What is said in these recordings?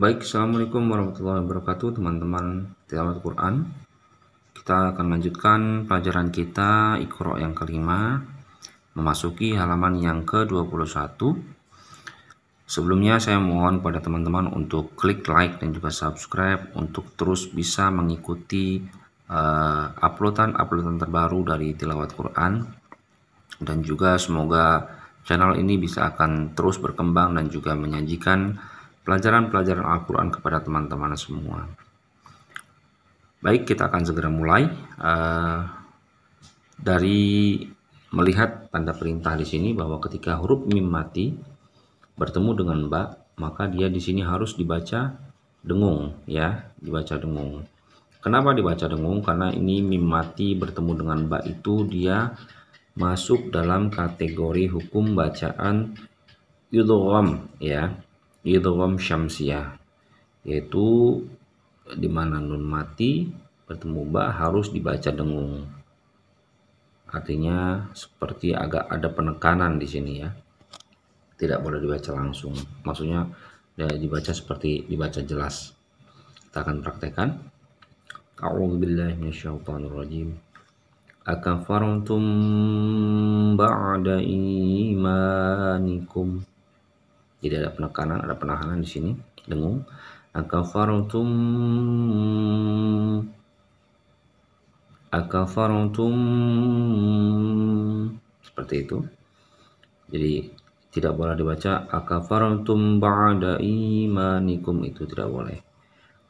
Baik, Assalamualaikum warahmatullahi wabarakatuh teman-teman tilawat Quran. Kita akan lanjutkan pelajaran kita Iqra yang kelima, memasuki halaman yang ke-21. Sebelumnya saya mohon pada teman-teman untuk klik like dan juga subscribe untuk terus bisa mengikuti uploadan terbaru dari tilawat Quran, dan juga semoga channel ini bisa akan terus berkembang dan juga menyajikan pelajaran-pelajaran Al-Quran kepada teman-teman semua. Baik, kita akan segera mulai. Dari melihat tanda perintah di sini bahwa ketika huruf mim mati bertemu dengan ba, maka dia di sini harus dibaca dengung, ya, dibaca dengung. Kenapa dibaca dengung? Karena ini mim mati bertemu dengan ba itu dia masuk dalam kategori hukum bacaan idgham, ya, idgham syamsiyah, yaitu di mana nun mati bertemu ba harus dibaca dengung. Artinya seperti agak ada penekanan di sini, ya. Tidak boleh dibaca langsung. Maksudnya ya, dibaca seperti dibaca jelas. Kita akan praktekkan. A'udzubillahi minasyaitonirrajim. Akafartum ba'da imanikum. Jadi ada penekanan, ada penahanan di sini, dengung. Akafartum seperti itu. Jadi tidak boleh dibaca akafartum ba'da imanikum, itu tidak boleh.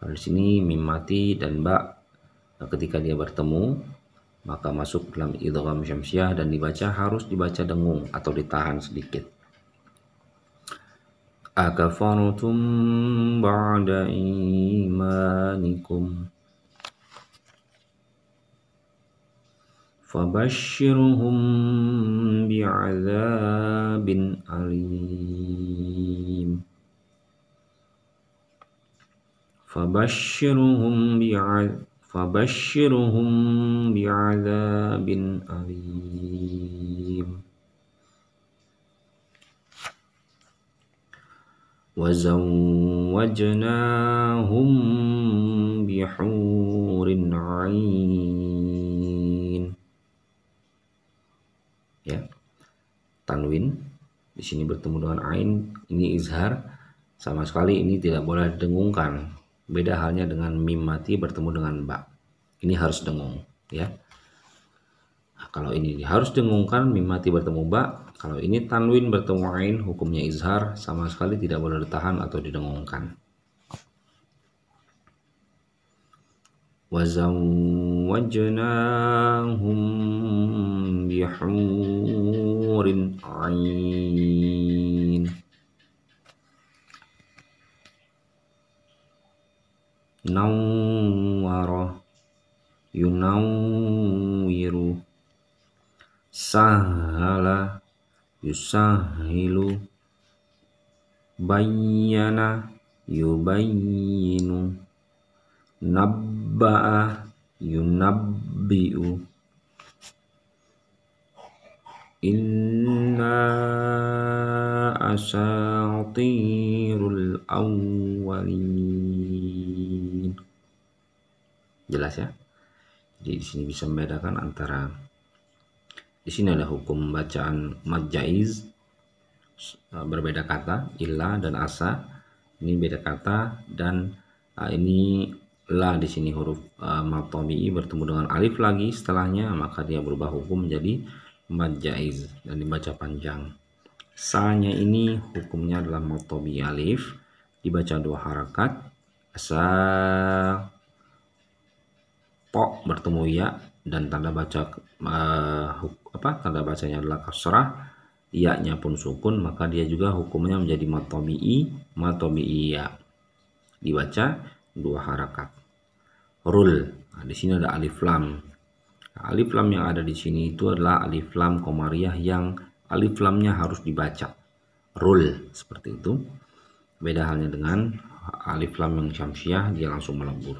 Di sini mim mati dan ba ketika dia bertemu maka masuk dalam idgham syamsiyah dan harus dibaca dengung atau ditahan sedikit. Akafartum ba'da imanikum fabashshirhum bi'adzabin alim. Fabashshirhum bi'adzabin alim. وزوجناهم بحور عين. Ya, tanwin di sini bertemu dengan ain, ini izhar, sama sekali ini tidak boleh didengungkan. Beda halnya dengan mim mati bertemu dengan ba, ini harus dengung, ya. Nah, kalau ini harus dengungkan, mim mati bertemu ba. Kalau ini tanwin bertemu ain, hukumnya izhar, sama sekali tidak boleh ditahan atau didengungkan. وَزَوَّجْنَاهُمْ بِحُورٍ عِينٍ. نَوَّرَ يُنَوِّرُ سَهَّلَ يُسَهِّلُ بَيَّنَ يُبَيِّنُ nabba'a yunabbi'u. Inna asatirul awwalin. Jelas, ya? Jadi di sini bisa membedakan antara, di sini ada hukum bacaan mad jaiz, berbeda kata, illa dan asa. Ini beda kata, dan ini la di sini huruf mad tabi'i bertemu dengan alif lagi setelahnya, maka dia berubah hukum menjadi mad jaiz dan dibaca panjang. Sa-nya ini hukumnya adalah mad tabi'i alif, dibaca 2 harakat. Sa, po bertemu ya dan tanda baca tanda bacanya adalah kasrah, ya-nya pun sukun, maka dia juga hukumnya menjadi mad tabi'i ya, dibaca 2 harakat. Rul. Nah, di sini ada alif lam. Nah, alif lam yang ada di sini itu adalah alif lam qamariyah yang alif lamnya harus dibaca. Rul, seperti itu. Beda halnya dengan alif lam yang syamsiyah, dia langsung melebur.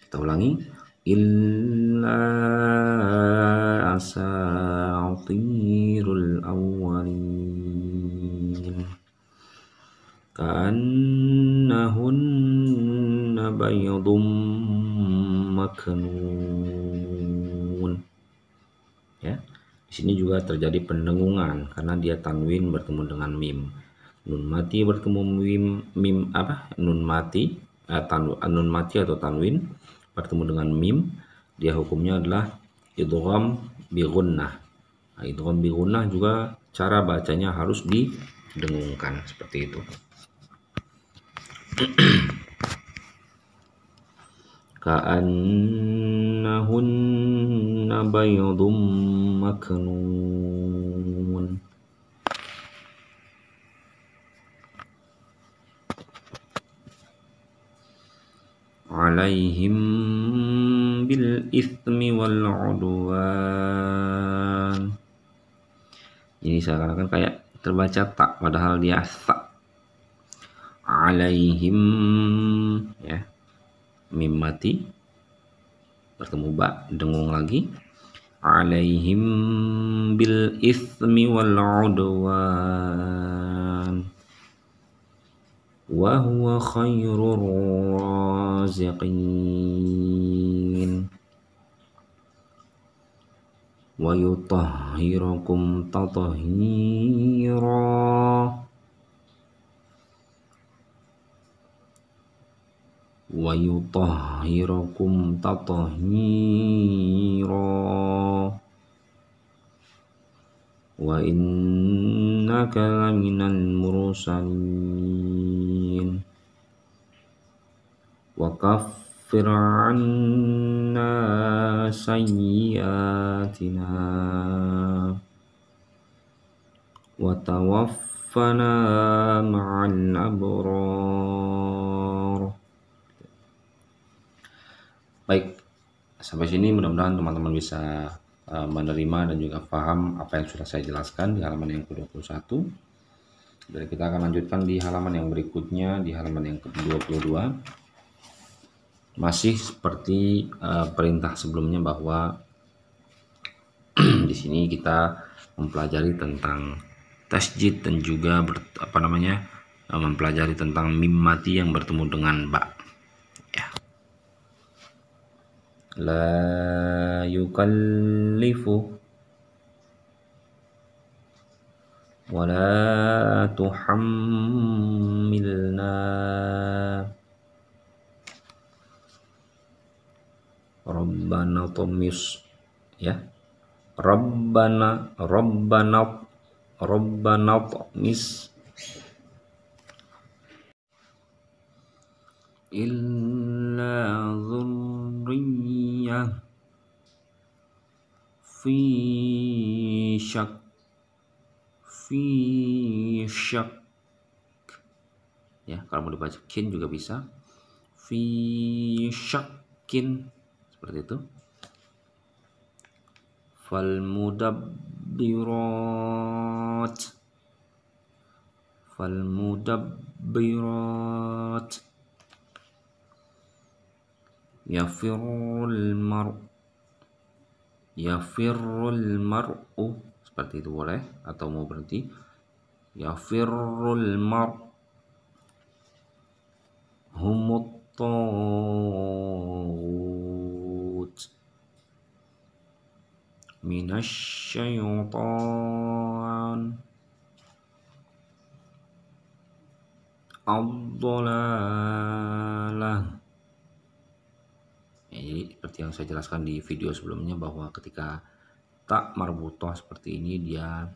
Kita ulangi. Illa asatirul awwalin. Kan ka'annahunna baydum maknun. Ya, di sini juga terjadi pendengungan karena dia tanwin bertemu dengan mim. Nun mati bertemu mim apa? Nun mati atau tanwin bertemu dengan mim, dia hukumnya adalah idgham bi gunnah. Nah, idgham bi gunnah juga cara bacanya harus didengungkan seperti itu. Ka'annahunna baydum maknun. Alaihim bil ithmi wal udwan. Ini seakan-akan kayak terbaca tak padahal dia sa. Alaihim, ya, mim mati bertemu ba, dengung lagi. Alaihim bil ithmi wal udwan wa huwa khairur raziqin wa yutahhirukum tathhira wa yutahhirukum tathhira wa innaka laminal mursalin wa kaffir 'anna sayyi'atina wa tawaffana ma'al abrar. Baik, sampai sini mudah-mudahan teman-teman bisa menerima dan juga paham apa yang sudah saya jelaskan di halaman yang ke-21. Dan kita akan lanjutkan di halaman yang berikutnya, di halaman yang ke-22. Masih seperti perintah sebelumnya bahwa di sini kita mempelajari tentang tasjid dan juga mempelajari tentang mim mati yang bertemu dengan ba. Ya. La yukallifu wa la tuhammilna Rabbana tumis, ya, Rabbana tumis illa dzurriyyah fi syak, ya, kalau mau dibaca kin juga bisa, fi syakkin, seperti itu. Fal mudabbirat yafirrul mar'u, seperti itu boleh, atau mau berhenti yafirrul mar'u humut taghut minasyaitan ad-dhalalah. Ya, jadi seperti yang saya jelaskan di video sebelumnya bahwa ketika tak marbutah seperti ini dia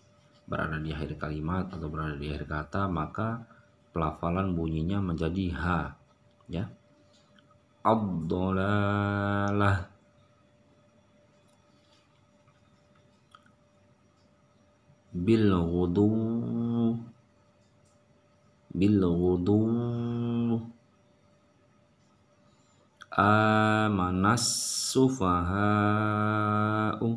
berada di akhir kalimat atau berada di akhir kata, maka pelafalan bunyinya menjadi ha, ya, ad-dhalalah. Bil ghudu amanas sufaha'u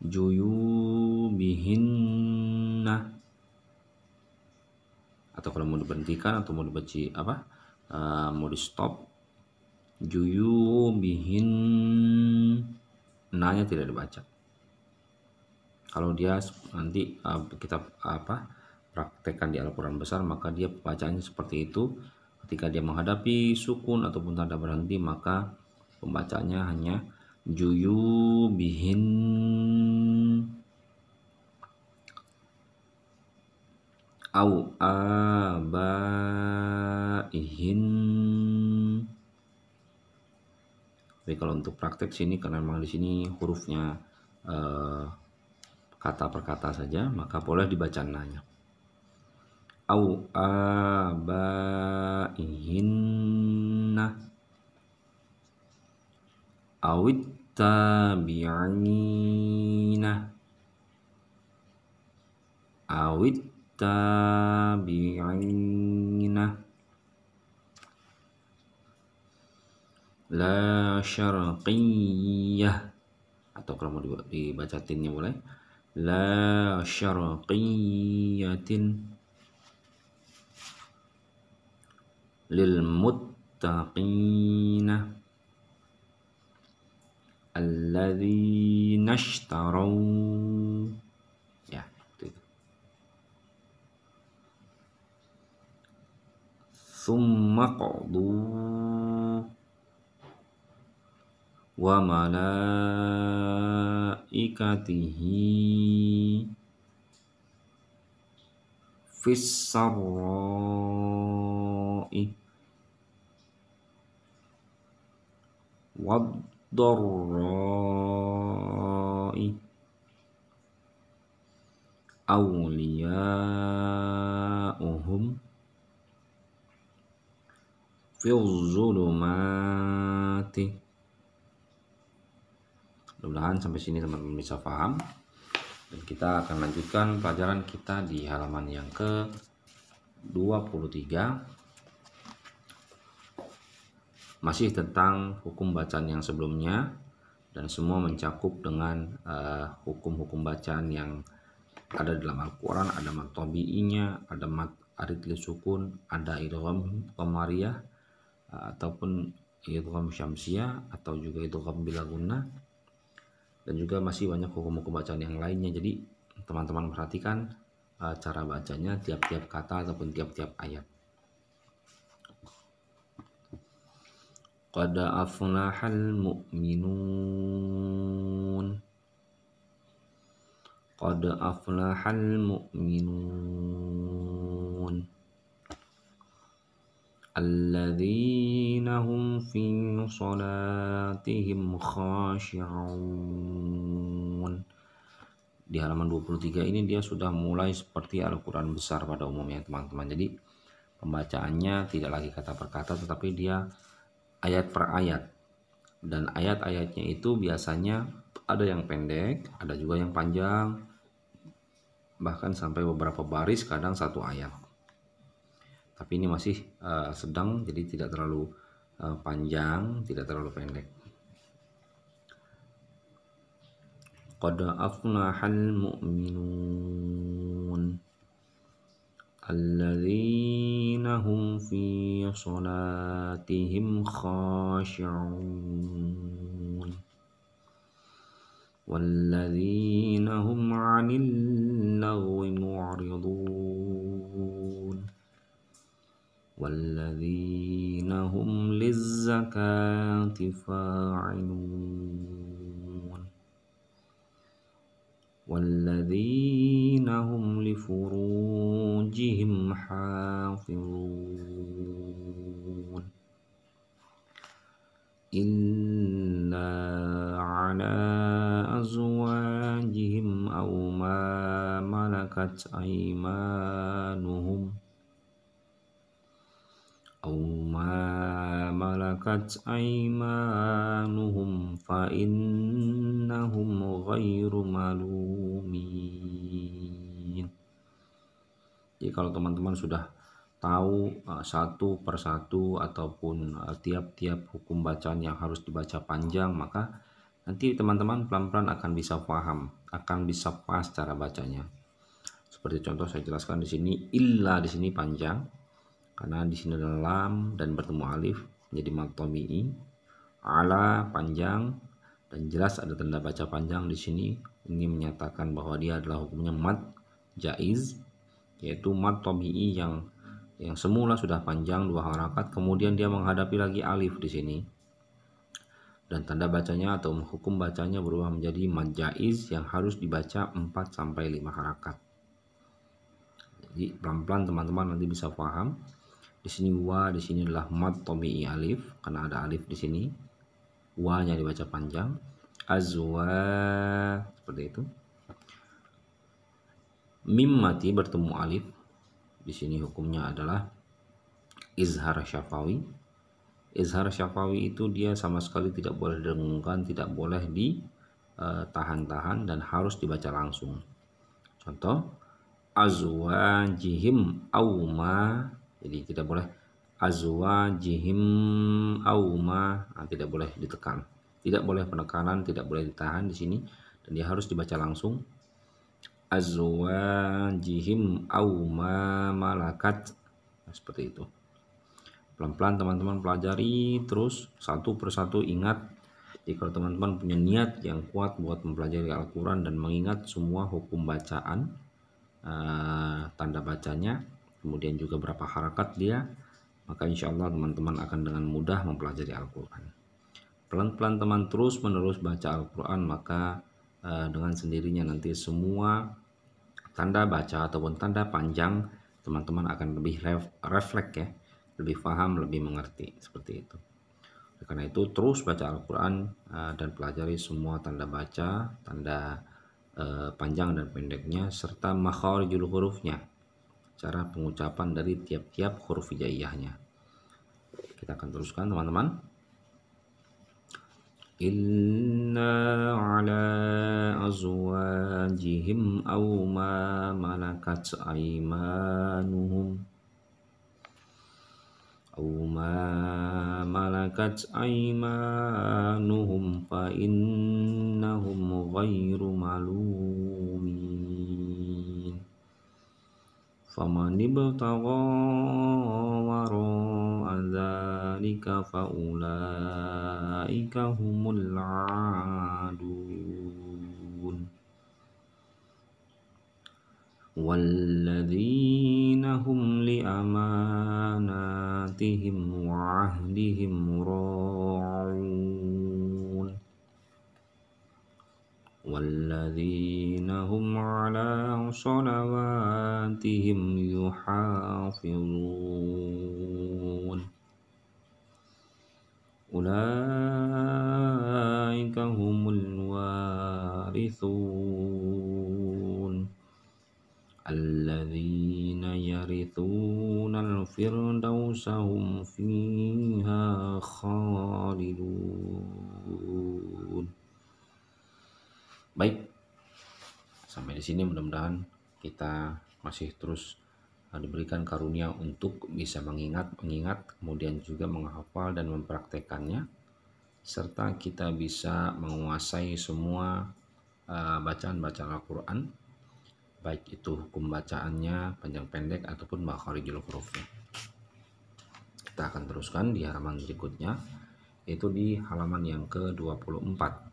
juyubihinna, atau kalau mau diberhentikan atau mau dibaca mau di stop, juyubihin na-nya tidak dibaca. Kalau dia nanti kita praktekkan di Al-Quran besar, maka dia pembacaannya seperti itu. Ketika dia menghadapi sukun ataupun tanda berhenti, maka pembacaannya hanya juyubihin au abaihin. Tapi kalau untuk praktek sini, karena memang di sini hurufnya kata per kata saja, maka boleh dibaca nanya. Au abaihinna awit tabi'ina awit tabi'ina la syarqiyah, atau kalau mau dibaca tinnya boleh la syarqiyatin lil muttaqina alladzina ishtaraw, ya itu. Tsumma qadu wa malaikatihi fis sarra'i wad darra'i awliya'uhum fil zulumati. Mudah-mudahan sampai sini teman-teman bisa paham, dan kita akan lanjutkan pelajaran kita di halaman yang ke-23, masih tentang hukum bacaan yang sebelumnya, dan semua mencakup dengan hukum-hukum bacaan yang ada dalam Al-Quran. Ada mad tabi'inya, ada mad arid li sukun, ada idgham qamariyah ataupun idgham syamsiyah, atau juga idgham bila gunnah, dan juga masih banyak hukum-hukum bacaan yang lainnya. Jadi teman-teman perhatikan cara bacanya tiap-tiap kata ataupun tiap-tiap ayat. Qad aflahal mu'minun, qad aflahal mu'minun alladzina hum fi salatihim khashi'un. Di halaman 23 ini dia sudah mulai seperti Al-Quran besar pada umumnya teman-teman. Jadi pembacaannya tidak lagi kata per kata, tetapi dia ayat per ayat, dan ayat-ayatnya itu biasanya ada yang pendek, ada juga yang panjang, bahkan sampai beberapa baris, kadang satu ayat. Tapi ini masih sedang, jadi tidak terlalu panjang, tidak terlalu pendek. Qad aflahal mu'minun alladzina hum fi salatihim khashi'un walladzina hum 'anil lagwi mu'ridun walladzina hum lizzakati fa'ilun walladzina hum li furujihim hafizun illa ala azwajihim aw ma malakat aymanuhum fa innahum ghairu malumin. Jadi kalau teman-teman sudah tahu satu persatu ataupun tiap-tiap hukum bacaan yang harus dibaca panjang, maka nanti teman-teman pelan-pelan akan bisa paham, akan bisa pas cara bacanya. Seperti contoh saya jelaskan di sini, illa di sini panjang karena di sini ada lam dan bertemu alif menjadi mad tabi'i. Ala panjang Dan jelas ada tanda baca panjang di sini. Ini menyatakan bahwa dia adalah hukumnya mad jaiz, yaitu mad tabi'i yang semula sudah panjang 2 harakat, kemudian dia menghadapi lagi alif di sini. Dan tanda bacanya atau hukum bacanya berubah menjadi mad jaiz yang harus dibaca 4 sampai 5 harakat. Jadi pelan-pelan teman-teman nanti bisa paham. Di sini wa, di sini adalah mad tabi'i alif karena ada alif di sini. Wa-nya dibaca panjang. Azwa, seperti itu. Mim mati bertemu alif. Di sini hukumnya adalah izhar syafawi. Izhar syafawi itu dia sama sekali tidak boleh didengungkan, tidak boleh ditahan-tahan dan harus dibaca langsung. Contoh azwajihim auma, jadi tidak boleh azwajihim auma, tidak boleh ditekan, tidak boleh penekanan, tidak boleh ditahan di sini, dan dia harus dibaca langsung. Azwajihim auma malakat, seperti itu. Pelan-pelan teman-teman pelajari terus satu persatu. Ingat, jika teman-teman punya niat yang kuat buat mempelajari Al-Quran dan mengingat semua hukum bacaan, tanda bacanya, kemudian juga berapa harakat dia, maka insya Allah teman-teman akan dengan mudah mempelajari Al-Quran. Pelan-pelan teman terus menerus baca Al-Quran, maka dengan sendirinya nanti semua tanda baca ataupun tanda panjang teman-teman akan lebih refleks ya, lebih paham, lebih mengerti, seperti itu. Karena itu terus baca Al-Quran dan pelajari semua tanda baca, tanda panjang dan pendeknya, serta makharijul hurufnya, cara pengucapan dari tiap-tiap huruf hijaiyahnya. Kita akan teruskan teman-teman. Inna ala azwajihim aw ma malakat aymanuhum fa innahum ghairu malumin faman ibtagha wara'a dzalika fa ulaika humul 'adun walladzina hum li amanatihim wa ahdihim ra'un walladzina hum ala salawatihim yuhafizun ulaika humul warithun alladzina yarithunal firdausa hum fiha khalidun. Baik, sampai di sini mudah-mudahan kita masih terus diberikan karunia untuk bisa mengingat, kemudian juga menghafal dan mempraktekannya, serta kita bisa menguasai semua bacaan-bacaan Al-Quran, baik itu hukum bacaannya panjang pendek ataupun makharijul hurufnya. Kita akan teruskan di halaman berikutnya, yaitu di halaman yang ke-24.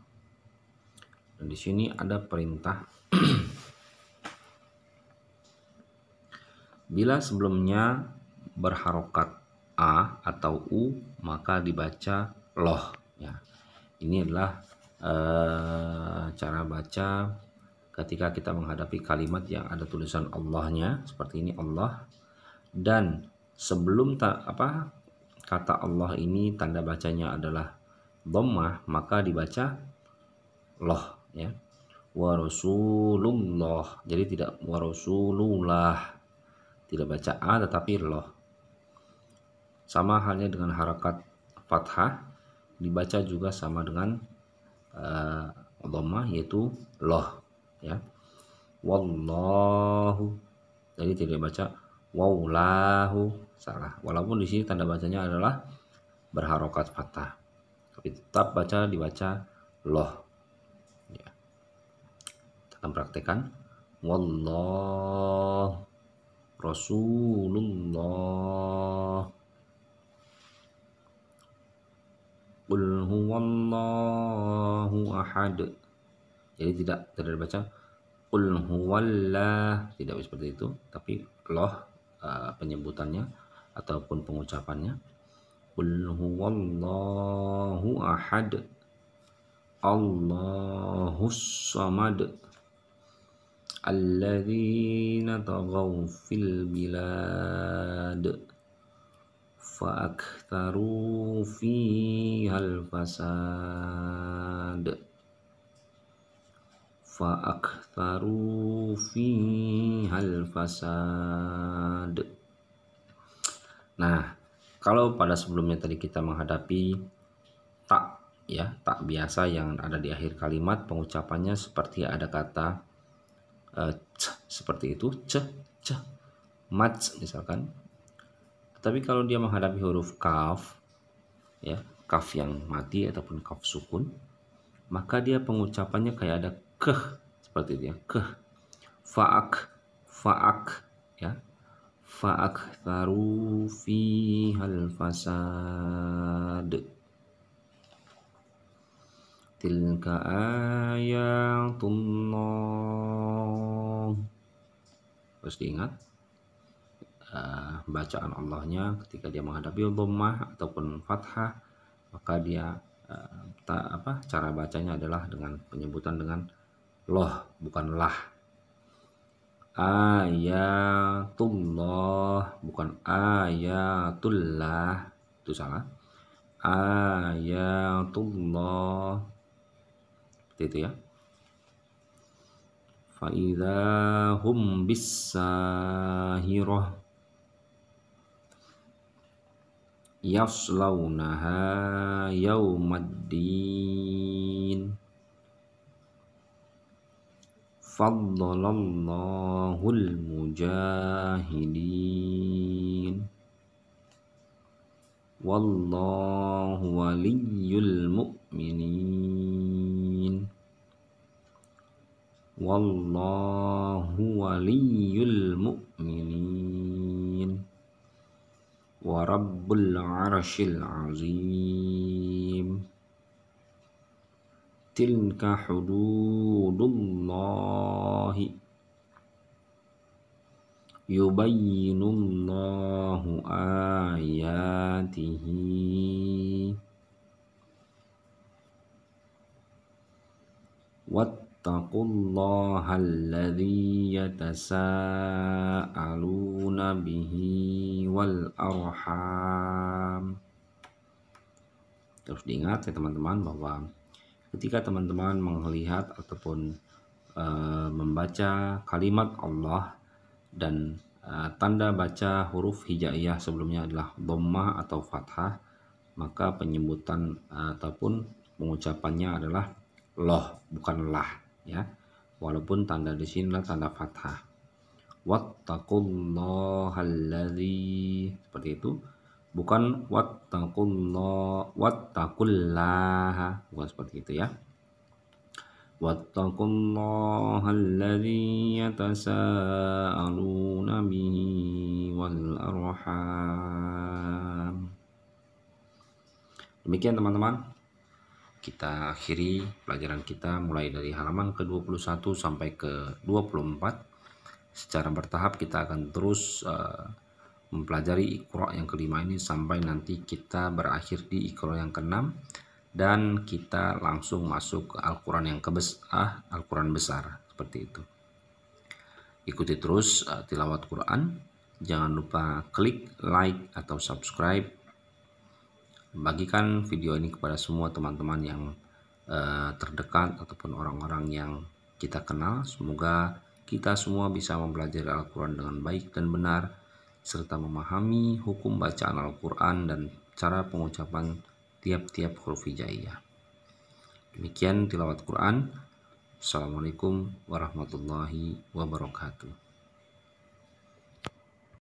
Dan di sini ada perintah bila sebelumnya berharokat a atau u maka dibaca loh ya. Ini adalah cara baca ketika kita menghadapi kalimat yang ada tulisan Allahnya seperti ini, Allah, dan sebelum kata Allah ini tanda bacanya adalah dhammah, maka dibaca loh ya. Wa rasulullah, jadi tidak wa rasulullah, tidak baca a tetapi loh. Sama halnya dengan harakat fathah, dibaca juga sama dengan dhammah, yaitu loh ya. Wallahu, jadi tidak baca wallahu, salah. Walaupun di sini tanda bacanya adalah berharokat fathah, tapi tetap dibaca loh ya. Kita akan praktekkan. Wallahu Rasulullah. Qul huwallahu ahad. Jadi tidak dibaca qul huwallah, tidak seperti itu, tapi loh penyebutannya ataupun pengucapannya. Qul huwallahu ahad, Allahus samad, alladzina taghaw fil bilad fa'aktharu fihal fasad, fa'aktharu fihal fasad. Nah, kalau pada sebelumnya tadi kita menghadapi tak, ya, tak biasa yang ada di akhir kalimat, pengucapannya seperti ada kata seperti itu, mat misalkan. Tapi kalau dia menghadapi huruf kaf, ya, kaf yang mati ataupun kaf sukun, maka dia pengucapannya kayak ada keh, seperti itu ya, keh, faak, ya, fa'aktharu fihal fasad, tilka ayatullah. Harus diingat bacaan Allahnya ketika dia menghadapi dhammah ataupun fathah, maka dia cara bacanya adalah dengan penyebutan dengan loh, bukan lah. Ayatullah, bukan ayatullah, itu salah. Ayatullah, seperti itu ya. Fa idza hum bis-sahirah yaslaunaha yaumaddin faddalallahul mujahidin wallahu waliyyul mu'minin wallahu waliyyul mu'minin wa rabbul arsyil azim. Tilka hududullahi yubayyinullahu ayatihi wattaqullaha alladzi yatasaaluna bihi wal arham. Terus diingat ya teman-teman, bahwa ketika teman-teman melihat ataupun membaca kalimat Allah dan tanda baca huruf hijaiyah sebelumnya adalah dhammah atau fathah, maka penyebutan ataupun pengucapannya adalah loh, bukan lah, ya. Walaupun tanda di sini adalah tanda fathah. Wattaqullahalladzi, seperti itu. Bukan wattaqullaha, bukan seperti itu ya. Wattaqullahalladzi yatasaaluna bihi wal arham. Demikian teman-teman, kita akhiri pelajaran kita mulai dari halaman ke-21 sampai ke-24. Secara bertahap kita akan terus mempelajari Iqra yang kelima ini sampai nanti kita berakhir di Iqra yang ke-6 dan kita langsung masuk ke Al-Quran yang Al-Quran besar, seperti itu. Ikuti terus tilawat Quran. Jangan lupa klik like atau subscribe. Bagikan video ini kepada semua teman-teman yang terdekat ataupun orang-orang yang kita kenal. Semoga kita semua bisa mempelajari Al-Quran dengan baik dan benar, serta memahami hukum bacaan Al-Quran dan cara pengucapan tiap-tiap huruf hijaiyah. Demikian tilawat Quran. Assalamualaikum warahmatullahi wabarakatuh.